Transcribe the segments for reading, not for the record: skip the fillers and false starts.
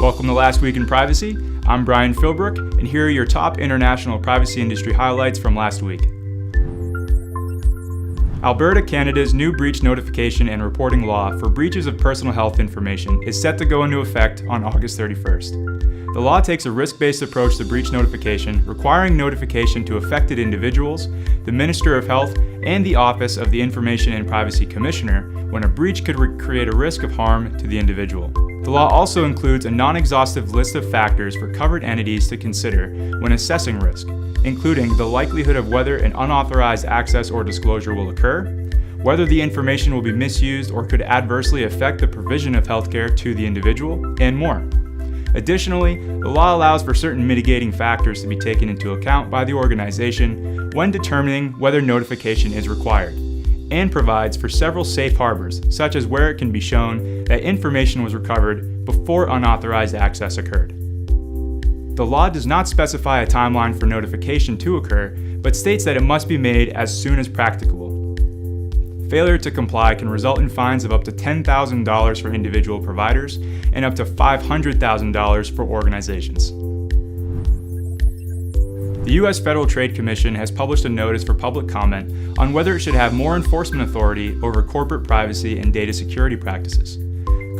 Welcome to Last Week in Privacy. I'm Brian Philbrook, and here are your top international privacy industry highlights from last week. Alberta, Canada's new breach notification and reporting law for breaches of personal health information is set to go into effect on August 31st. The law takes a risk-based approach to breach notification, requiring notification to affected individuals, the Minister of Health, and the Office of the Information and Privacy Commissioner when a breach could create a risk of harm to the individual. The law also includes a non-exhaustive list of factors for covered entities to consider when assessing risk, including the likelihood of whether an unauthorized access or disclosure will occur, whether the information will be misused or could adversely affect the provision of healthcare to the individual, and more. Additionally, the law allows for certain mitigating factors to be taken into account by the organization when determining whether notification is required, and provides for several safe harbors, such as where it can be shown that information was recovered before unauthorized access occurred. The law does not specify a timeline for notification to occur, but states that it must be made as soon as practicable. Failure to comply can result in fines of up to $10,000 for individual providers and up to $500,000 for organizations. The U.S. Federal Trade Commission has published a notice for public comment on whether it should have more enforcement authority over corporate privacy and data security practices.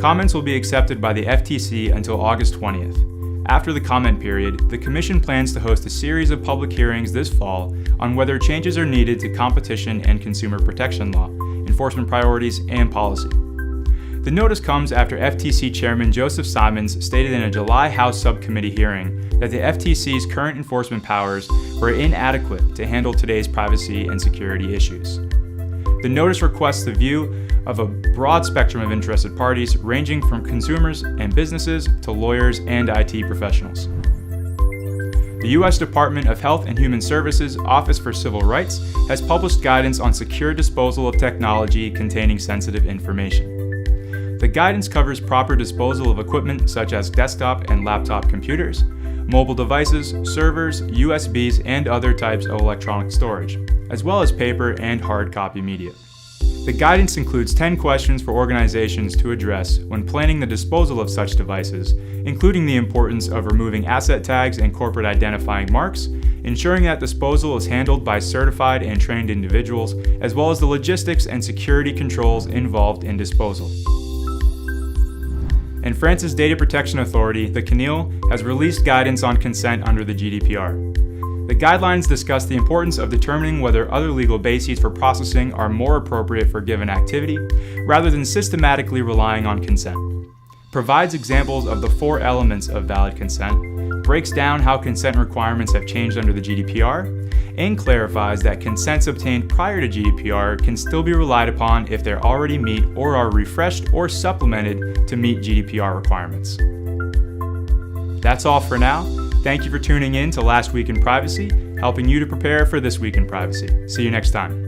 Comments will be accepted by the FTC until August 20th. After the comment period, the Commission plans to host a series of public hearings this fall on whether changes are needed to competition and consumer protection law, enforcement priorities, and policy. The notice comes after FTC Chairman Joseph Simons stated in a July House subcommittee hearing that the FTC's current enforcement powers were inadequate to handle today's privacy and security issues. The notice requests the view of a broad spectrum of interested parties ranging from consumers and businesses to lawyers and IT professionals. The U.S. Department of Health and Human Services Office for Civil Rights has published guidance on secure disposal of technology containing sensitive information. The guidance covers proper disposal of equipment such as desktop and laptop computers, mobile devices, servers, USBs, and other types of electronic storage, as well as paper and hard copy media. The guidance includes 10 questions for organizations to address when planning the disposal of such devices, including the importance of removing asset tags and corporate identifying marks, ensuring that disposal is handled by certified and trained individuals, as well as the logistics and security controls involved in disposal. And France's Data Protection Authority, the CNIL, has released guidance on consent under the GDPR. The guidelines discuss the importance of determining whether other legal bases for processing are more appropriate for a given activity, rather than systematically relying on consent. Provides examples of the 4 elements of valid consent, breaks down how consent requirements have changed under the GDPR, and clarifies that consents obtained prior to GDPR can still be relied upon if they already meet or are refreshed or supplemented to meet GDPR requirements. That's all for now. Thank you for tuning in to Last Week in Privacy, helping you to prepare for This Week in Privacy. See you next time.